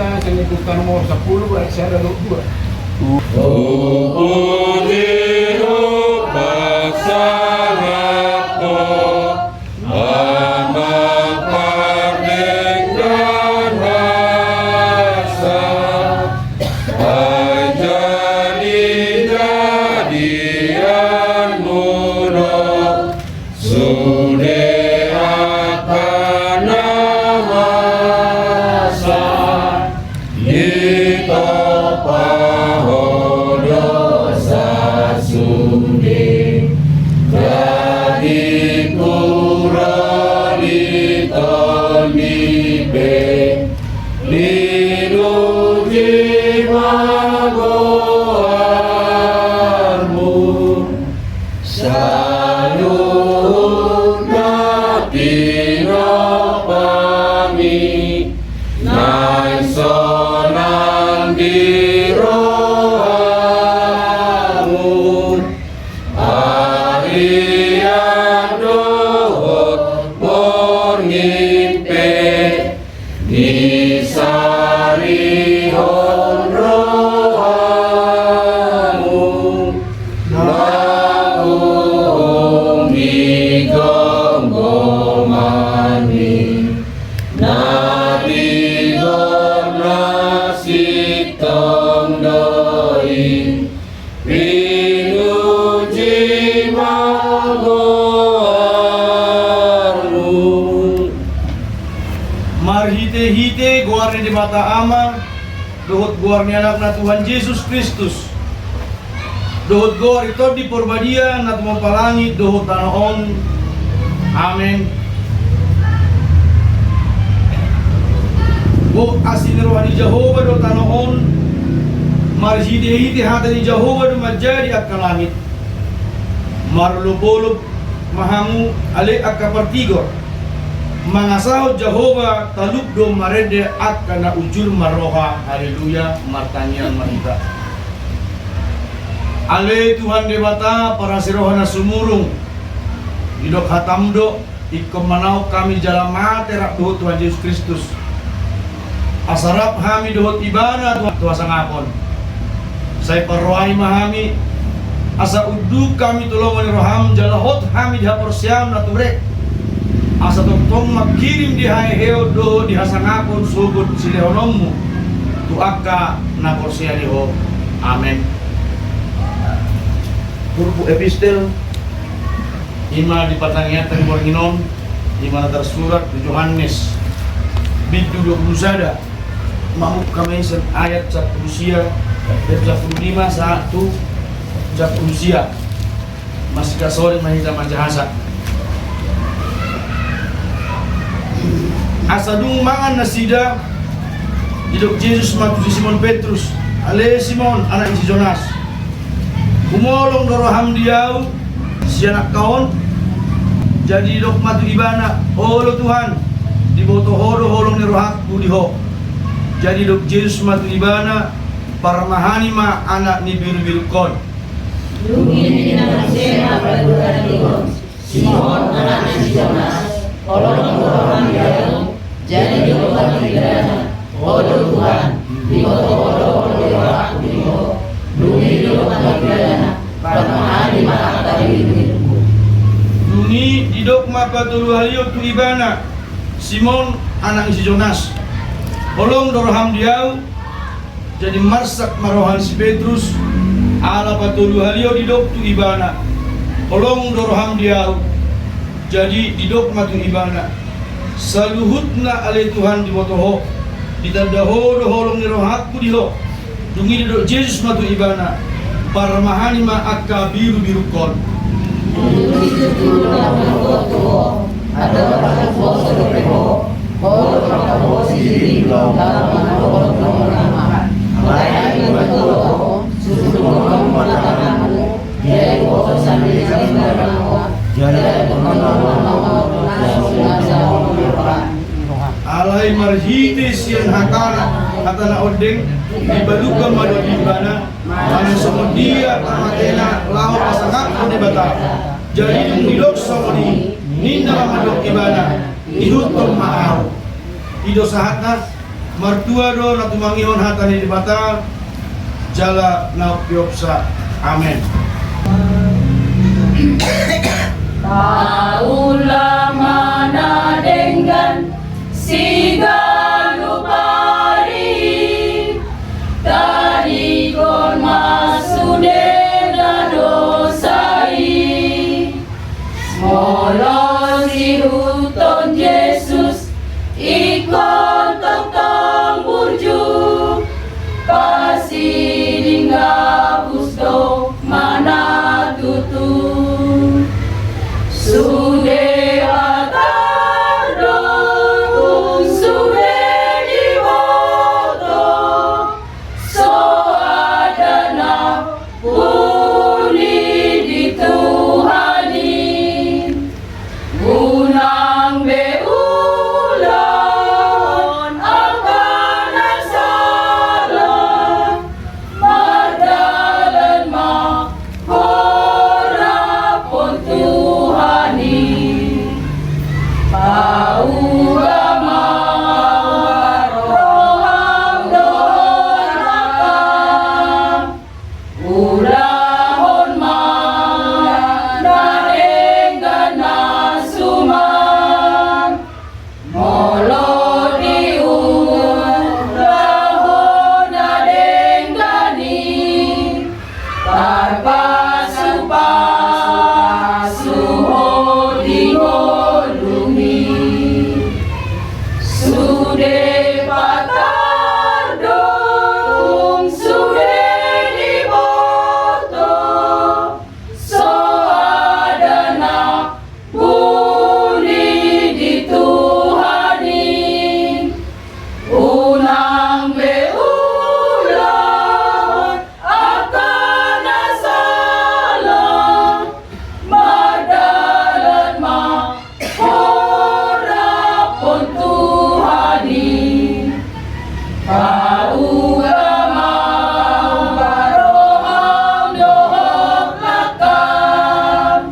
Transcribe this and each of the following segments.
kita Kaliputan nomor 10 saya ada 2. Marhite-hite guarni di mata ama, dohot guarni anak na Tuhan Yesus Kristus. Dohot guar itu di porbadia na tumapalangi dohot tanaon. Amen. Bo asin rohani Jehovah do tanaon. Marhite-hite hata ni Jehovah do majadi akan langit. Marlobolob mahamu ale akapartigor. Mangasahod Jehovah taluk do marede at kana ujur maroha. Haleluya, martanian mahita. Ale Tuhan debata para sirohana sumurung idok hatamdo ikomanau kami jalan mate rak dohot Tuhan Yesus Kristus. Asarap hami dohot ibana Tuhan sangapon. Saya perrohai mahami asa udu kami tolongan roham jalahot hami dihapor siam naturek. Asa tong makirim di haeheo do di hasangapon subut sileonommu tu akka na porsia diho. Amen. Purpu epistel ima di patangiatan borginon di mana tersurat di Yohanes bidu 21 mamuk kami ayat 1 Rusia dari 15 1 Rusia masih kasori mahita majahasa asadung mangan nasida hidup Yesus matu si Simon Petrus ale Simon anak si Jonas kumolong doroham diau si anak kaon jadi dok matu ibana holo Tuhan di boto holo holong ni rohakku diho jadi dok Yesus matu ibana para mahani ma anak ni biru-biru kon Dungin anak sena praduran diho Simon anak si Jonas holong doroham diau jadi di bawah ibana holo Tuhan di boto holo holong ni rohakku diho Dungi di bawah ibana para mahani ma anak biru-biru Dungi didok mapatulu halio tu ibana Simon anak si Jonas holong doroham diau jadi marsak marohan si Petrus ala patulu halio didok tu ibana holong doroham diau jadi didok matu ibana saluhutna ale Tuhan di botoho ditandaho do holong ni rohakku diho dungi didok Yesus matu ibana para mahani ma akka biru-biru kon alai marhitis yang hatana odeng dibalukan madu ibana mana semua dia tamatena lau pasangak kone bata jadi hidok somoni ninda madok ibana hidup maaw hidup sahatna martua do natumangihon hatan di bata jala naupiopsa. Amen. Paulah mana dengan sigalu pari tadi kon masudena dosai molos di huton Yesus ikon tentang burju pasti dingabus do mana tutu sude atardo sude diwoto so adana puni dituhani unang beulon akan salah madalan mahorapon Tuhani paugama roham dohoraka ulahon manarenggan nasuman molodi ulahon nadenggani tarpasuho digolumi sude patardong sude diboto so adana buni dituhani unang beulahon akan salah madalan mahorapon Tuhani paugama roham dohok lakam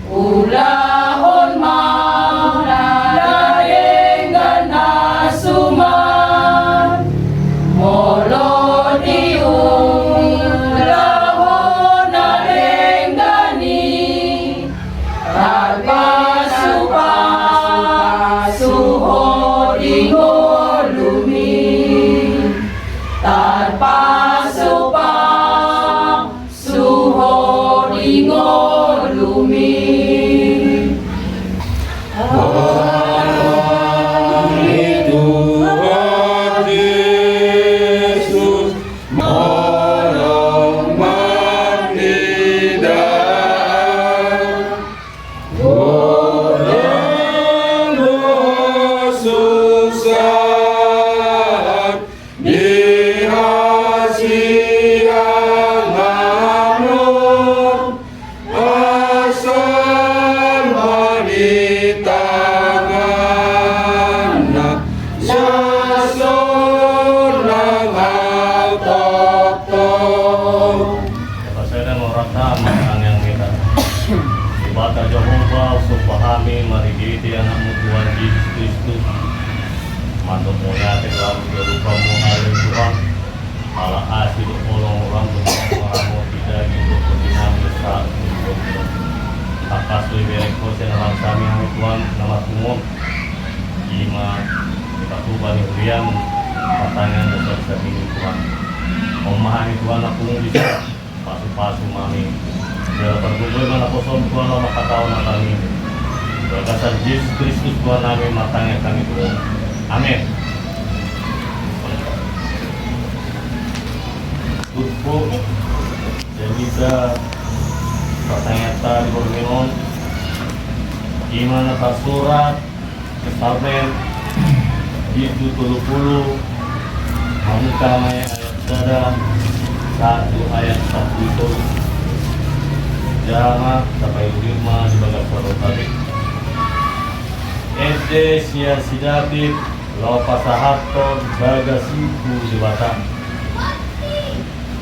ulahon manarenggan nasuman molodi ulahon narenggani tarpasuho digolumi tarpasuho digolumi. Tuhan Yesus menolong tidak orang susah di hasian amrun asal manitangana sasun langal tokto. Saya merasa matang yang kita Ibata Jehovah supahami marigiti anakmu Tuhan Yesus Kristus mantuk mulia dalam berupamu hari Tuhan ala asih olong orang berlamu tidak untuk berdinami saat untuk takas lebih kosen alam sami yang Tuhan nama Tuhan ima kita tuhan yang pertanyaan dasar ini Tuhan memahami Tuhan aku bisa pasu-pasu mami dalam berkumpul mana kosong Tuhan lama katakan kami berkasar Yesus Kristus Tuhan kami matangnya kami Tuhan amin. Tutpo dan bisa pertanyaan di Borminon gimana tak surat Testament itu 30 Muka ayat sada 1 ayat 1 itu jangan sampai 5 di bagas tadi SD sia sidatit lo pasahaton bagasiku di batang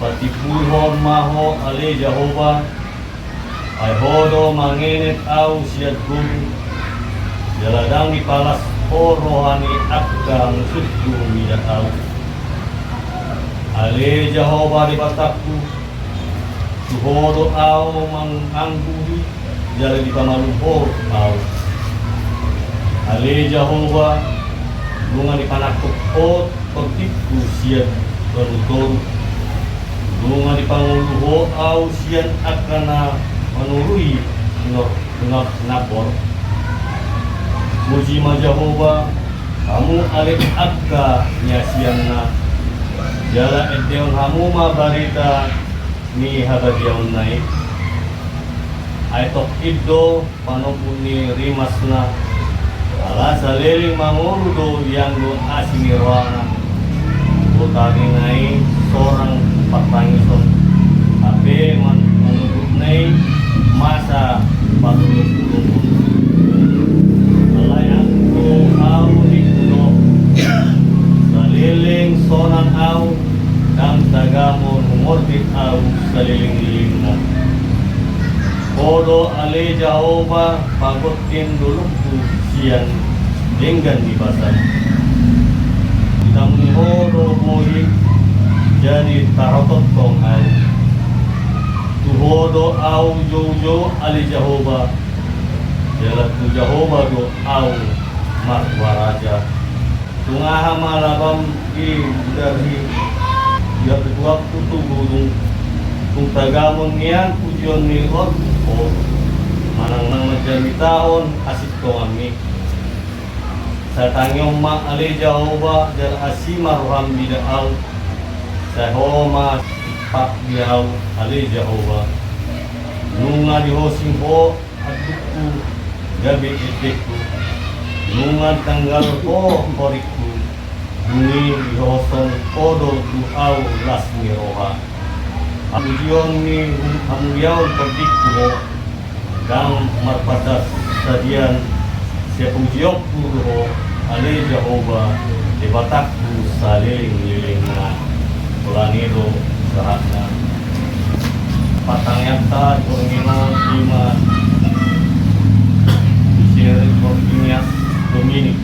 patipuhon maho ale Jehovah ay hodo manginit au siat guru jaladang ipalas o rohani akang suku midau. Ale Jehovah di batakku, suhodo au mangangguhi, jari di pamaluhor au. Ale Jehovah, bunga di panakuk o pagtiku siyan penutur. Bunga di panguluho au siyan akan menurui nor napor. Muji ma Jehovah, kamu alek akka nyasian na jala edeon hamu ma barita ni habadion nai aitok iddo panopuni rimasna ala saleling mangurudo yang do asini ruangan utami nai seorang patangison tapi menurut nai masa patulung alayan ko au ikno saliling sonan au dan tagamon umordit au saliling-liling mo kodo ale Jehovah pagotin dulukku siyan denggan di pasar ditambung hodo bohi jadi tarotot kong au tuhodo au jojo ale Jehovah jalan tu Jehovah do au marwaraja tungaha malabam di dari ya kedua tutu gunung tung tagamon nian pujion ni o manang nang menjadi tahun asik kami satanyong ma ale Jehovah jar asimar ram bidau sahoma pak biau ale Jehovah nunga di hosing ho adukku gabi etekku nunga tanggal ho korikku Bumi dihoson kodo tu au lasmi roha Amujion ni amuyaw pagdikku ho Kang marpadas sadian siya pujiyok puro ho Ale Jehovah Dibatakku sa liling-liling na Kulanido sahat na Patangyata Kurngina Lima Isir Korpinias Dominic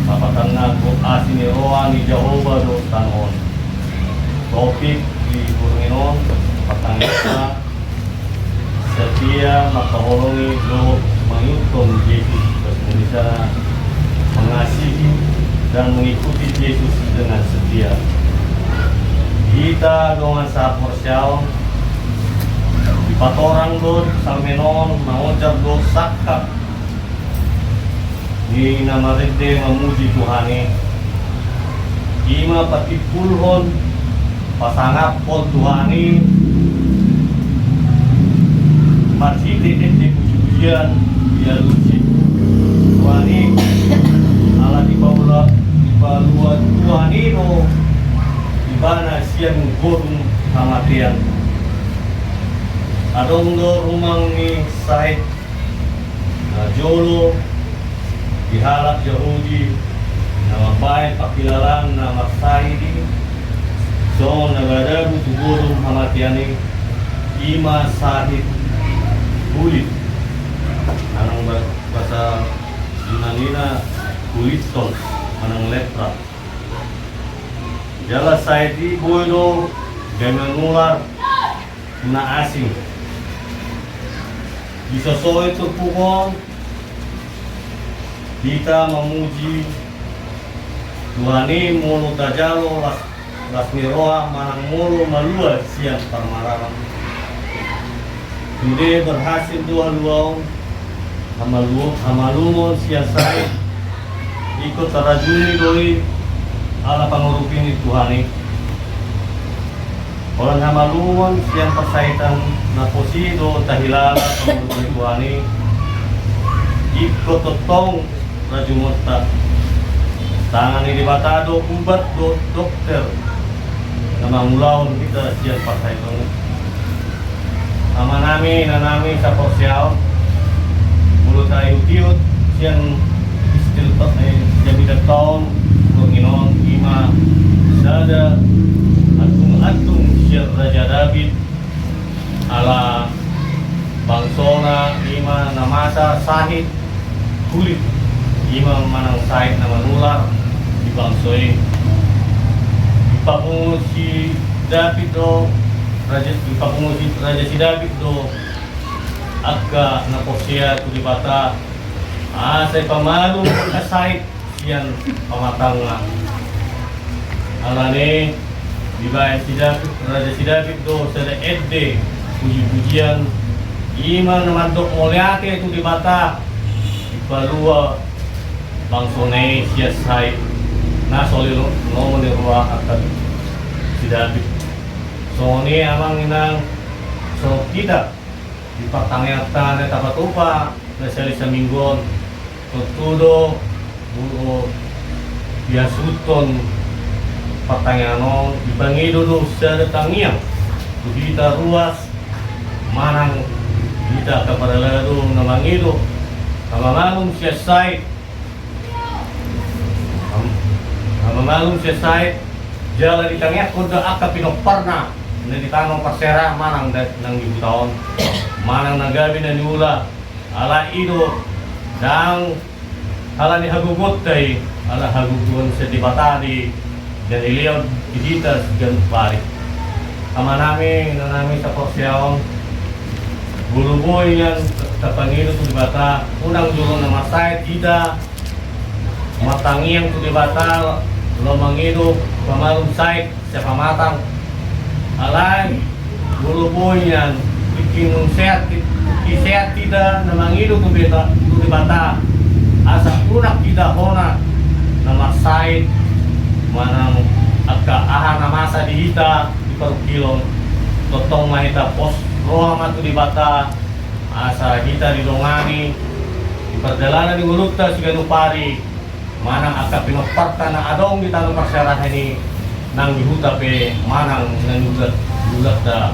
Sapatan na ko asini roa ni Jehovah do tanon. Topik di Kurninon Patangyata setia makahulungi do menghitung Yesus bisa mengasihi dan mengikuti Yesus dengan setia. Kita dengan saat persyao di patorang do samenon mengucap do sakap ni nama rete memuji Tuhani ima patipulhon pasangap pol Tuhani marsite ete puji-pujian dia luci Tuhani ala di bawah Tuhani no ibana siang gorung kamatian adong do rumang ni sahid jolo dihalak Yahudi nama baik pakilalan nama sahidi so nagadagu tugurum hamatiani ima sahid kulit anang bahasa Yunanina kuliton anang lepra jala sahidi boydo dengan nular na asing bisa so itu pukul kita memuji Tuhani mulu tajalo lasmiroa manang mulu malua siang parmararam Jude berhasil dua-luang hamalumon siang sai ikut tarajuni doi ala pangurupin Tuhani orang hamalumon siang persaitan na posido tahilala pangurupin Tuhani ikut totong Rajumota tangan ini batado ubat dokter nama mulaun kita siap pakai itu nama nanami sa porsial mulut tayo tiut siang istil jabi tahun penginon ima sada atung siap Raja David ala bangsona ima namasa sahid kulit Ima manang sait na manular di bangsoy. Ipapungo si David do ipapungo si Raja si David do agka naposya tu di bata say pamalu ka sait siyan pamatang nga. Alane di ba si David Raja si David do sa edde puji-pujian ima namandok molyate tu di bata iparua bangsone siya say na solilo no ruwa akat si David. So ni amang inang so kita di patangata na tapatupa na sali sa minggon tutudo buo biasuton patangano dibangido do sa tangiang kita ruas manang kita kapadalado na mangido kamamalong siya say Mamalung siya sait jala di tangya kuda aka pinoparna na di tanong pasera manang nang ibu taon manang nagabi na niula ala ido dang ala ni hagugot tay ala hagugon sa dibata di dan iliyaw digitas gan pari ama namin sa Porsiaon buluboy yan tapangilo sa dibata unang dulong na masay kita matangiang sa dibata lo mangido pamalong site sa pamatang alay buluboy yan ikinong sehat tida na mangido kung bata asa unak kita hona na masait manang agkaaha na masa dihita di parukilon totong mahita pos roha matu di bata asa kita di dongani di perdalanan di ulukta si ganupari manang akka pinoparta na adong di tanong pasyarahan ni nang dihuta pe manang nanugat gulat da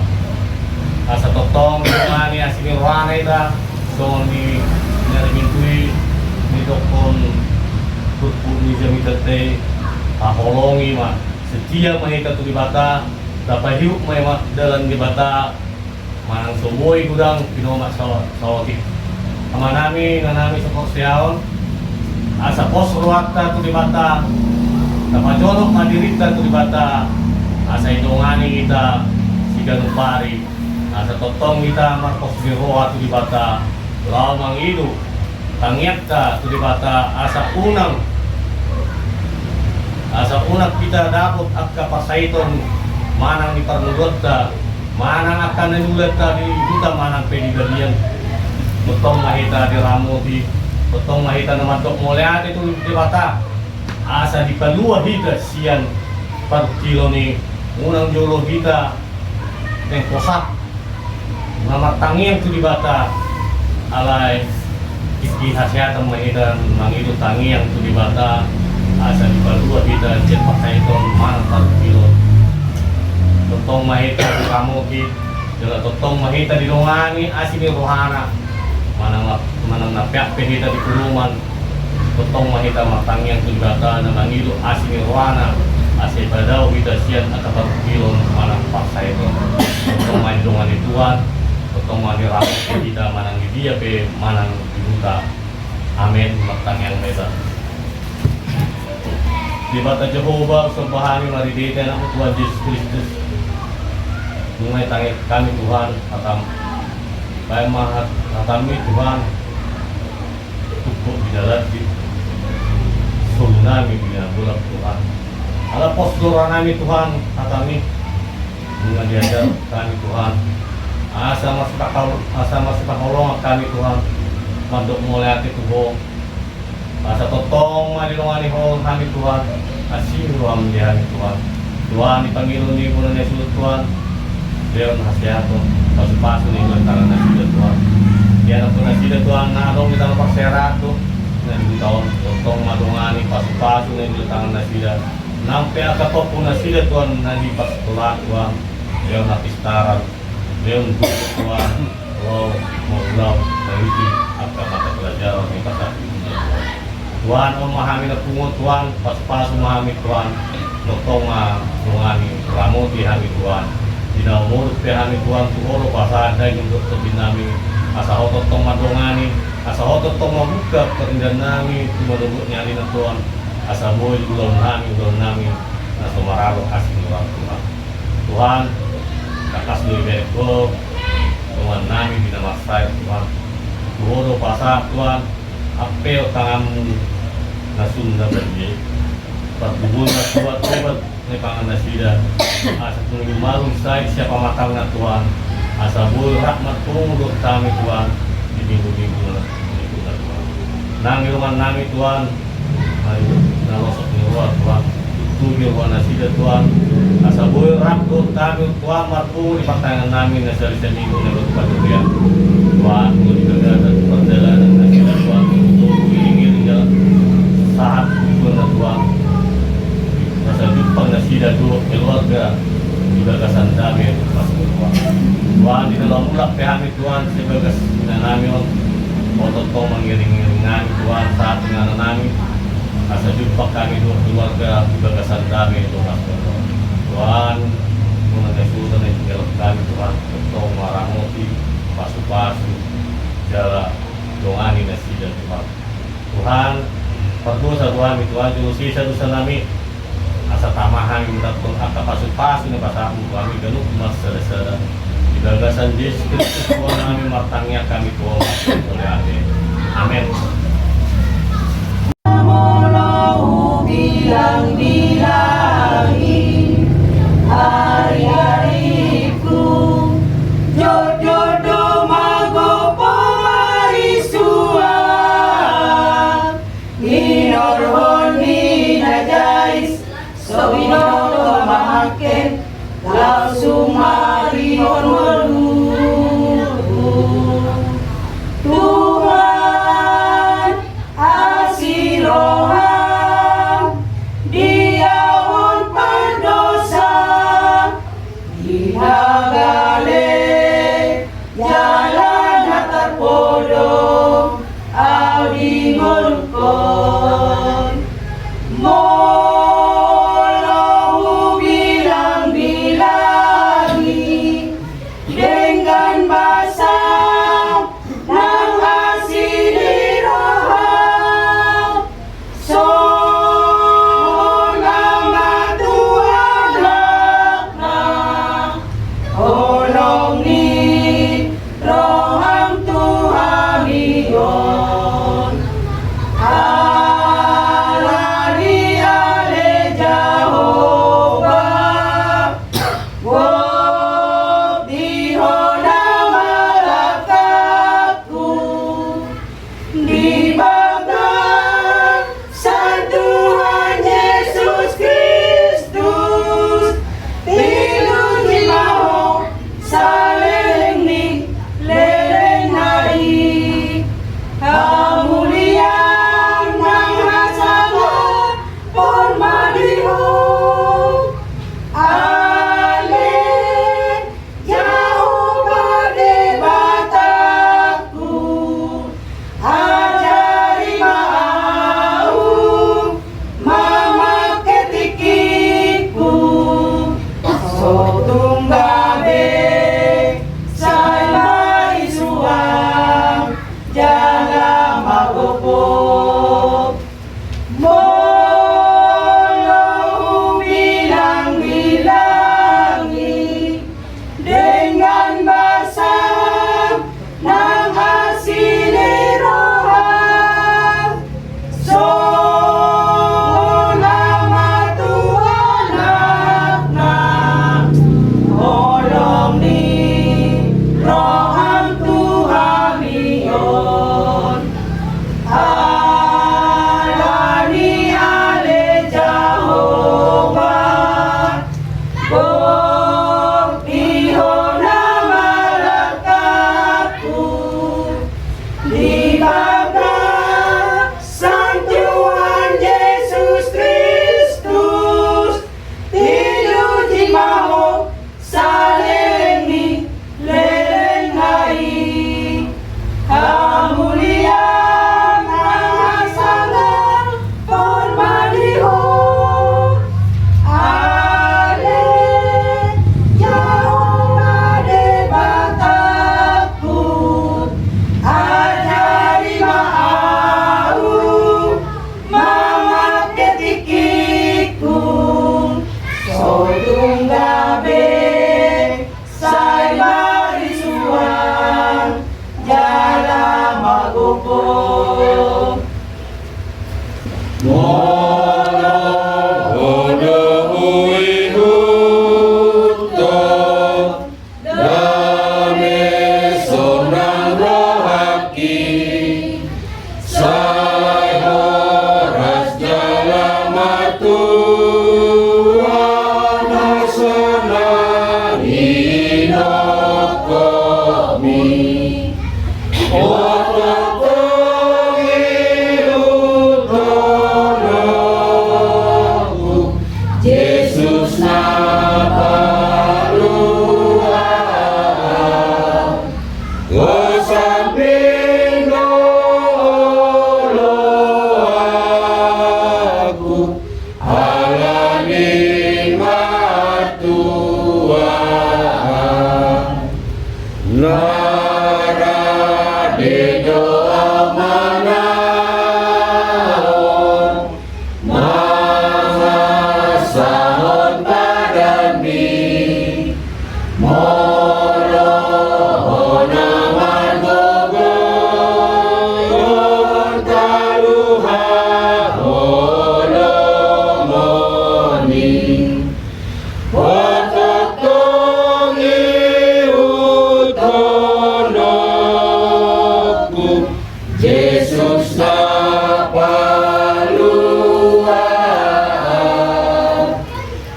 asa totong ni asini rohana ita so ni narimintui ni dokon tutpu ni jamitate paholongi ma setia mahita tu di bata dapat hidup ma dalam di bata manang sumoy gudang pinoma sawati ama nami sa Porsiaon asa pos ruakta tu di bata tapajolok madirita tu di bata asa idongani kita si ganupari asa totong kita markos biroa tu di bata lao mangidu tangiak ta tu di bata asa unang kita dapat akka pasaiton manang di parnugot ta manang akan nanulat ta di kita manang pedigadian mutong mahita di ramoti potong mahita naman tok moleate itu di bata asa di palua hita siyan par kilo ni unang jolo hita yang kosak mamatangi yang tu di bata alay iki hasyatan mahita mangido tangi yang tu di bata asa di palua hita jet pakaiton mana par kilo potong mahita di kamuki jala totong mahita di dongani asini rohana manang napiak pehita di kuluman totong mahita matang yang tunggata na mangido asing rohana ase padaw hita siyan at kapagkilon manang paksa ito totong mahidungan ituan totong manirapot pehita manang gidiya pe manang dibuta amen matang yang mesa di bata Jehovah sumpahani maridete na Tuhan Yesus Kristus nungay tangit kami Tuhan atam baik mahat kami Tuhan tukuk di dalam di tsunami bila bulan Tuhan ala posdora nami Tuhan kami dengan diajar kami Tuhan asa masuk kaholong kami Tuhan mandok mulai hati tubuh asa totong malilongani hong kami Tuhan asih ruang diani Tuhan Tuhan dipanggil ni bulan Yesus Tuhan Leon hasiato pasu-pasu ni lantaran na sila Tuhan. Yan ako na sila Tuhan na along kita pagserato na di taon totong madungani pasu-pasu na lantaran na sila. Nang peaka po na sila Tuhan na di pasutula Tuhan. Leon napistaran, Leon buko Tuhan. Wow, moglaw na hindi at kapataglajaran ni pasabi niya Tuhan. Tuhan o mahami na pungo Tuhan, pasu-pasu mahami Tuhan. Totong madungani ramuti hami Tuhan. Dinaumurut pe hami Tuhan tuolo pasada yung doktor binami asa ototong madongani asa hotot tong mabuka perindan nami tumalubut nyali na Tuhan asa moy ulon nami na sumaralo asli orang Tuhan Tuhan kakas lui beko Tuhan nami binamasay Tuhan Tuhoro pasak Tuhan apel tanganmu na sunda berje pagbubuh na Tuhan obat ni pangan nasida asa tunong malung say siapa matang na Tuhan asa boy rahmat tunggu kami Tuhan di minggu-minggu na Tuhan nang iruman nami Tuhan ayo nalosok ni luar Tuhan tunggu Tuhan nasida Tuhan asa boy rahmat kami Tuhan marpu di pertangan nami nasari seminggu na lupa Tuhan Tuhan muli kagada perjalanan nasida Tuhan tunggu ingin jalan saat tujuan na Tuhan nasa jupang nasida dulu keluarga di bagasan dami masuk Tuhan Tuhan di dalam ulak kami Tuhan sebagas na nami otot mengiring-iring nami Tuhan saat dengan nami asa jumpa kami dua keluarga di bagasan dami Tuhan Tuhan mengenai sultan yang tinggal kami Tuhan ketong maramoti pasu-pasu jala dongani nasida Tuhan Tuhan perdosa Tuhan Tuhan juru sisa dosa nami asa tamahan minta pun aka pasu-pasu ni pasamu kami ganuk mas sada-sada di gagasan Yesus Kristus Tuhan kami matangnya kami Tuhan oleh ade amin bilang-bilangi hari-hariku jodoh magopo marisuan minor honi najais sobino mahaken langsung mari honolu Tuhan asirohan diaun pendosa dinagale jalan hatar podong audi ngolkon Molohu bilang-bilangi dengan bahasa nang asini roham sonama Tuhan lakna olong ni roham Tuhan iyon Jesus napaluan, Gosamping dolo aku, alani matuan. Narade doa manaon, mahasahon padami, morohon aman gogon kaluha holomoni. Watakong iutonoku, Jesus napaluan,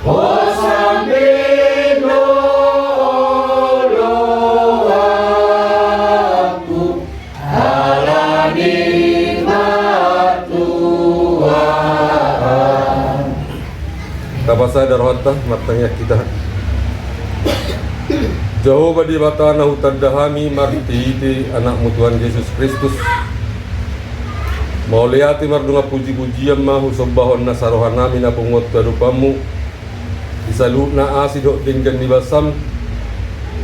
Gosamping dolo aku, alani matuan. Tabasa darhata matanya kita jauh badi batana hutan dahami marti anakmu Tuhan Yesus Kristus mauliati mardunga puji-pujian mahu sobbahon nasarohan nami na pungot kadupamu isalu na asidok dinggan nibasam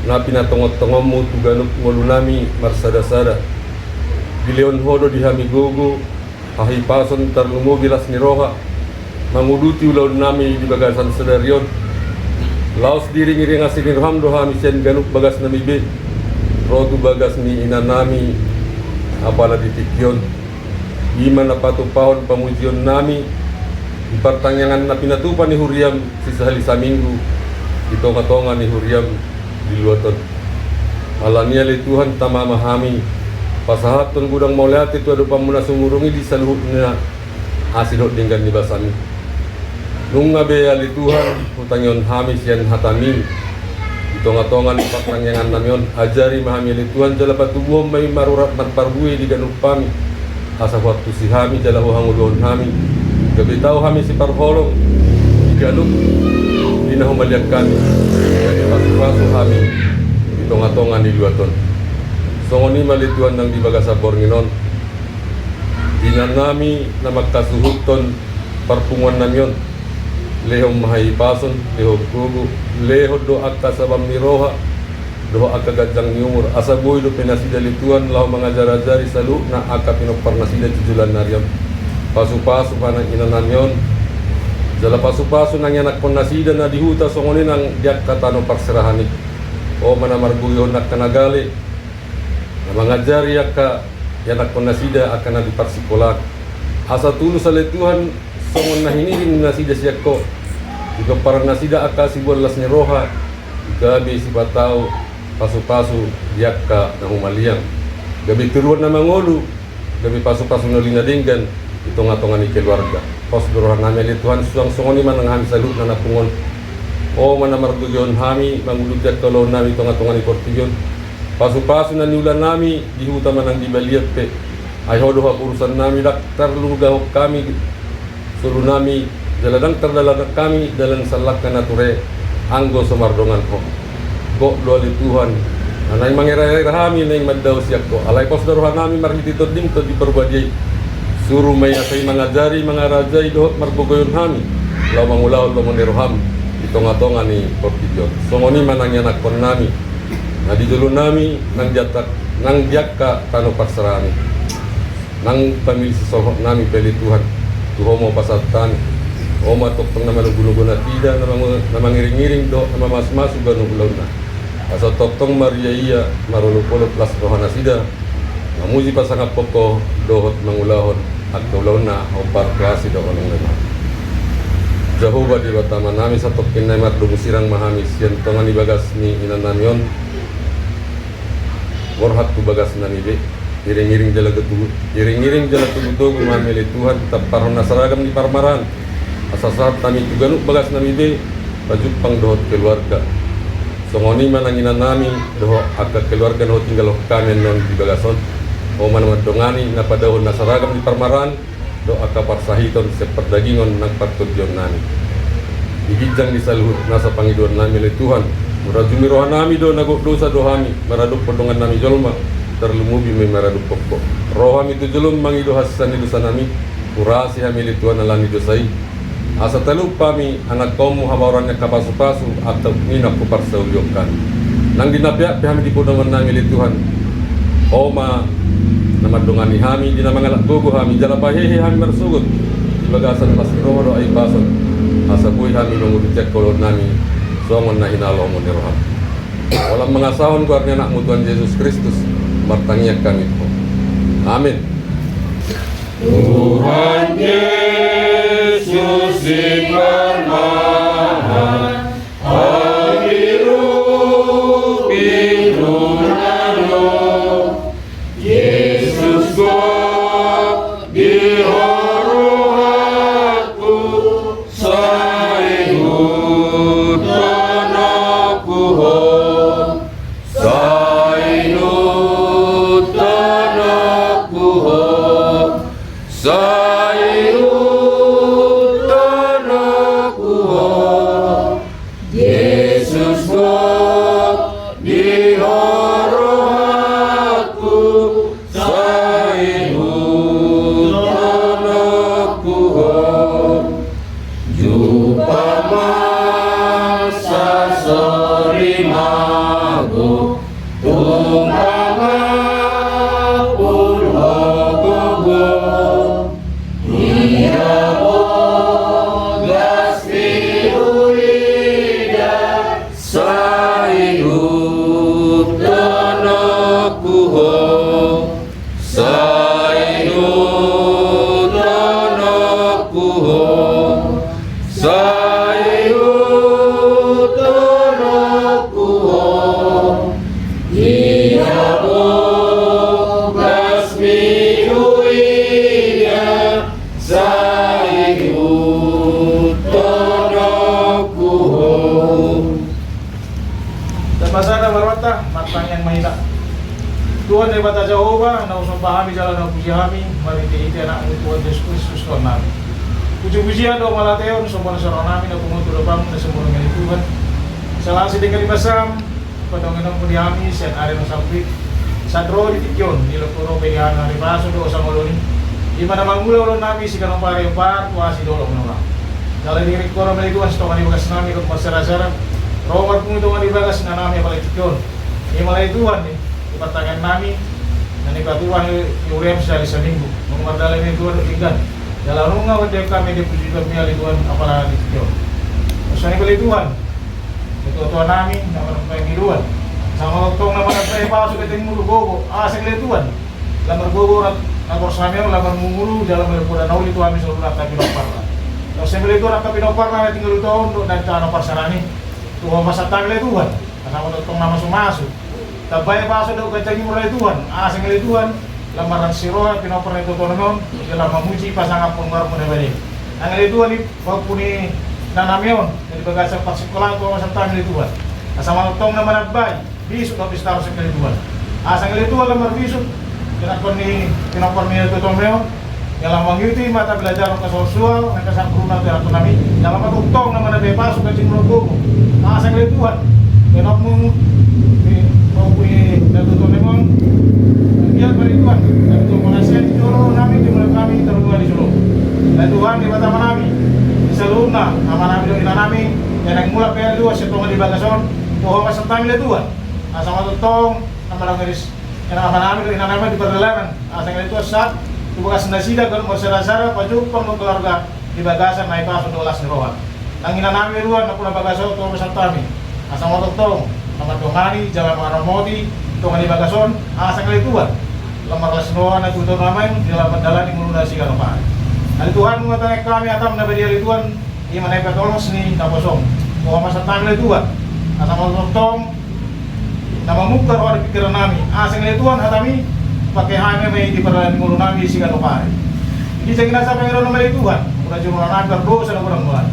na pinatongot-tongommu tuganuk ngolu nami marsada-sada bileon hodo dihami gogo hahipason tarlumo gilas niroha manguduti ulaun nami di bagasan sedarion laos diri ngiri ngasih nirham doha misen ganuk bagas nami be rotu bagas ni ina nami apala ditikyon iman na patupahon pamujion nami di pertanyaan na pinatupan ni huriam sisa halisa minggu di tonga-tonga ni huriam di luaton alania li Tuhan tamamahami pasahaton gudang mauliati tu adu pamuna sumurungi di saluhnya asidok dinggan ni basami nunga be ali Tuhan hutangion hamis yan hatami itonga-tongan patangyangan namion ajari mahami ali Tuhan jala patubuhom may marurat marparbui di ganuk pami asa waktu si hami jala hangulon hami gabi tau hami si parholong di ganuk dinahumaliak kami jadi pasu-pasu hami itonga-tongan di luaton songoni mali Tuhan nang di bagasabor nginon dinan nami na magkasuhuton parpunguan namion lehom mahipason, lehom kugu, leho do akka sabam niroha, do akka gajang niumur, asaboy do penasida lituan, lau mengajar-ajari salu, na akka pinoparnasida jujulan nariam, pasu-pasu panang inanamyon, jala pasu-pasu nang yanak ponasida na dihuta songoni nang diak katano parserahanik, o manamarbuyon nak kanagali, na mengajari akka yanak ponasida akan na diparsikolat, asa tulus sa Tuhan songon na hinihin nasida siya ko juga parang nasida akasi bualas ni roha gabi si batao pasu-pasu diak ka na humaliang gabi turuan na mangolu gabi pasu-pasu na linadinggan ito nga tongan ni keluarga pos duruhan namin ali Tuhan suang songoni man ang hami salut na napungon o manamarduyon hami mangulog diak kalon nami ito nga tongan ni Portilyon pasu-pasu na niulan nami dihuta man ang dibaliat pe ay hodoh urusan nami daktar lugahok kami suruh nami daladang terdalaga kami dalam salak nature anggo somardongan ko go doali Tuhan anay mangiray rahami na yung maddaw siyak ko alay pos daruhan nami marlititod dim to di perbadiay suruh may asay mga jari mga rajay dohot marbugoyon hami law mangulaw law maniroham itonga-tonga ni Portilyon songoni manangyanak kon nami na didulo nami nang jatak nang diakka tano paksarami nang pamilih sosok nami peli Tuhan tuhomo pasatan oma toktong na malugunugo na tida na mangiring-iring do na mamas-masu ganugulaw na asa toktong Maria marulupolo plus rohana sida mamuji pasangap poko dohot mangulahon at kaulaw na upar kasi do olong lemah. Jehovah di batama nami satok kinay mardung sirang mahamis yan tongan ibagas ni inanamion warhat ku bagas nanibe iring-iring jala tubuh mamili Tuhan tetap parhon nasaragam di parmaran asasat nami tuganuk bagas namibe pajupang dohot keluarga songoni mananginan nami doho agak keluarga doho tinggal kamen non di bagason o manamadongani napadahon nasaragam di parmaran do akapar sahiton seperdagingon nagpatudyon nami. Igijang di saluhut nasa Panginoon nami le Tuhan. Murajumi rohan nami do nagok dosa dohami maraduk podongan nami jolma terlumubi may maraduk pokok. Rohami tu jolom mangido hasan ni dosa nami urasi hami le Tuhan alani dosai. Asa talup pami anak kaummu habarannya kapasu-pasu atau nina kupar saulyokan. Nang dinapyak pihami di podongan nami le Tuhan. Oma namadongani hami dina mangalak gogo hami jalapahehe hami marsugut ibagasan masroho do ay bason asabuy hami mengudicek kolon nami songon na hinalomon ni roham walang mga sahon ko arnya anak Tuhan Yesus Kristus martangiyak kami po amin. Tuhan Yesus dipermahan biru nano Yesus God di horohatku saihut tanahku ho saihut tanahku ho saihut tanahku ho Yesus God di horohatku saihut tanahku ho Jupa masa sorimago tumpangapun hogogo Ia bogas diuida saihut tanahku ho saihut tanahku ho saihut tanahku ho Ia bogas diuida saihut tanahku ho Terbasa warwata matang yang mahina. Tuhan daripada Jehovah, na usang pahami jalan na puji kami, mariti anak Tuhan Yesus Kristus Tuhan namin. Puji-pujian do malateon sopan sarang namin na pumunto lubang na sumurong ng Tuhan. Salasi dengan ibasam, padongan po di kami, siyan ari ng sampit. Sa dro di tikyon, niloturo pegahan na ripaso do sa moloni. Di mana mangulaw lo namin si kanong pare yung par, tuwasi do lo menurang. Dalam diri ko rin maliguan sa tokan ibagas namin kung magsara-sara. Romar kung ito ang ibagas na namin balik tikyon. Imalay Tuhan ipatangan namin na nipatuan yung rem sa minggu. Mga mardala ni Tuhan tinggan. Dalam nga wadya kami di puji kami ali Tuhan apalagi di tikyon. Sa ni Tuhan, itutuan namin na panghiluan. Sa mga tong naman ang paipasok iting mulugogo, asang Tuhan. Lamar gogo na korsami ang lamar mumulu dalam merpuda na ulit kami sa ulat na pinoparla. Tapos sa mga Tuhan ang pinoparla na tinggal itoon doon na ito parsarani. Tuhan masatang le Tuhan, kasama tong nama sumaso. Tabay paso daw kajagi mo le Tuhan, asang le Tuhan, lamaran siroa pinopor ito tonon, dalam memuji pasangan penggemar mo na balik. Ang le Tuhan ni pagpuni nanamyon, dari bagasa paksikolan ko masatang le Tuhan. Kasama tong nama nagbay, bisok na pistaro sa le Tuhan. Asang le Tuhan lamar bisok, kinakon ni pinopor ni ito tonon. Dalam mengikuti mata belajar keseksual, mereka sang beruna dalam tunami. Dalam matutong nama nabi pasuk ke cimro gogo. Asang le Tuhan, kenop mu mau punya dan tutup memang dia beri Tuhan. Dan itu mengasih di jolo nami di mulai kami terbuat di jolo. Dan Tuhan di mata nami di seluna nama nami di nami yang mula pr dua setongan di bagason. Tuhan masuk kami le Tuhan. Asang matutong nama nagaris yang nama nami di nami di perjalanan. Asang le Tuhan saat tugas nasida kalau masyarakat pajupang ng keluarga di bagasan na ipaso dolas ni Rohan. Nangina namin ruan na pula bagason to sa tami. Asang matutong, namadongani, jalan maramoti, tungan di bagason, asang kalituan. lamar lasnoa na tutor namin dalam mendalan yang melunasi kan apa. Hari Tuhan mengatakan kami atam na beriari Tuhan iman ay patolos ni taposong. Kung masa tayo Tuhan atam magtong na mamukar wa pikiran nami. Asing ni Tuhan atami pakai hame may di perlan melunami si kan apa. Di sa kinasa Panginoon ng Tuhan, mula cuma nagar dosa na kurang mulai.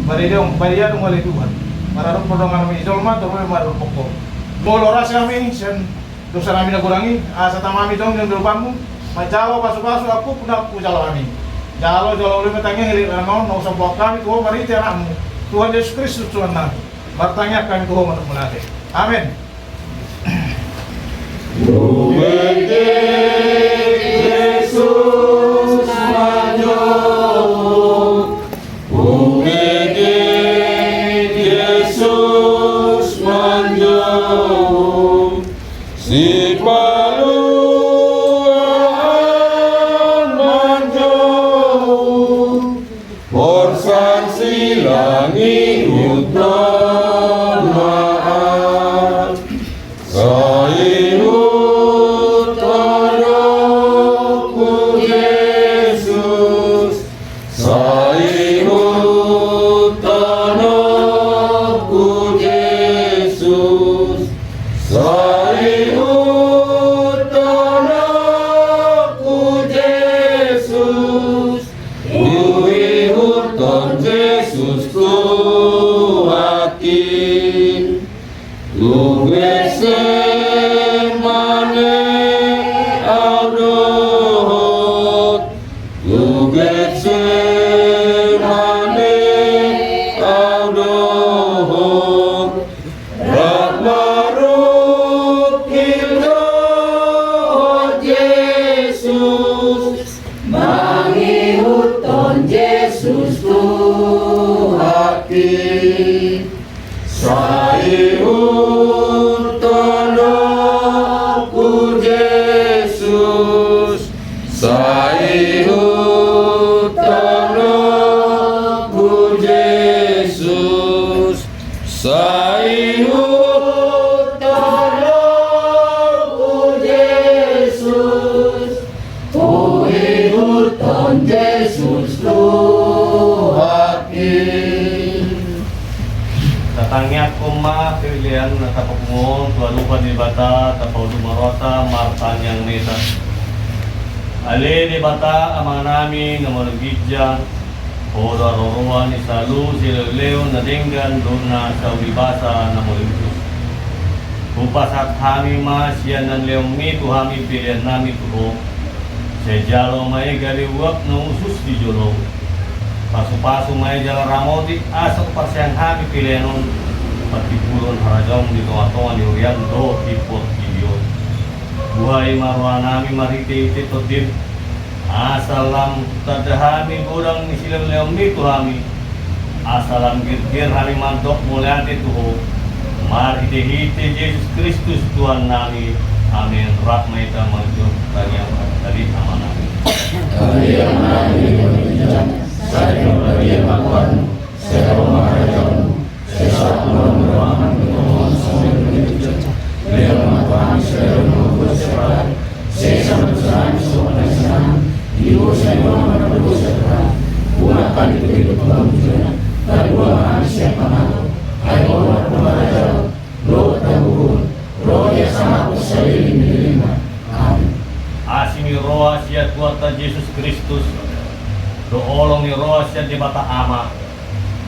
Bariya ng wali Tuhan. Mararong perdongan kami isolma, tapi mararong pokok. Moloras kami, sen dosa namin nakurangi, asa tamami dong yang berupamu, majawa pasu-pasu aku puna pujalo kami. Jalo ulit matangnya hilir namun, nggak usah buat kami Tuhan mariti anakmu. Tuhan Yesus Kristus Tuhan nabi. Bertanya kami Tuhan untuk melatih. Amin. Yesus manjung, Yesus manjung, si paluan manjung, borsan silangi utama, sayur tanahku Yesus, sayur tanahku Yesus, sayur tanahku Yesus, uyur ton Yesus tuakin, Semane audot, luget semane audot, rahmarut kildo Yesus, Mangihuton Yesus Tuhakin, sayur tanahku Yesus, sayur tanahku Yesus, sayur tanahku Yesus, Mangihuton Yesus Tuhakin. Datangnya kuma pilihan natapapungon, tuan lupa di bata, tapau dumarota, martan yang neta. Ale di bata amang namin na managidya, odo aroruan isalu, silileo na dinggan, doon na sa ulibasa na mulimtus. Upasat kami mas, yan ang leong mito, kami pilihan namin tuho. Sa jalo may galiwak na usus di jolo. Pasu-pasu may jalan ramoti asal pasang kami pilihan nun pati pulon harajong di tengah-tengah di urian do ipot video buhay marwa nami mariti titotin asalam tadahami kurang nisilam leong nito kami asalam gir kami mantok mulai tuho mariti-hiti Yesus Kristus Tuhan nami amin rahmaita manjur kalian tadi sama nami Kalian nami saya beri makan, saya mengharapkan, saya selalu meruangkan pertemuan sampai berikutnya. Beliau mengatakan saya membuat serat, saya sangat senang soal senang. Ibu saya mengamalkan dosa berat, gunakan itu hidup kemudian. Dan buang siapa nak? Hai orang pembaca, roh tahu, roh yang sangat sering diterima. Amin. asimi roa sia tuata Yesus Kristus do olong ni roa sia di bata ama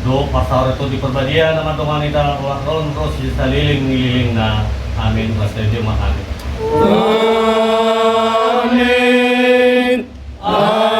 do pasar itu di perbadian nama Tuhan ita ron ros sia liling na amin pasti dia amin amin, amin.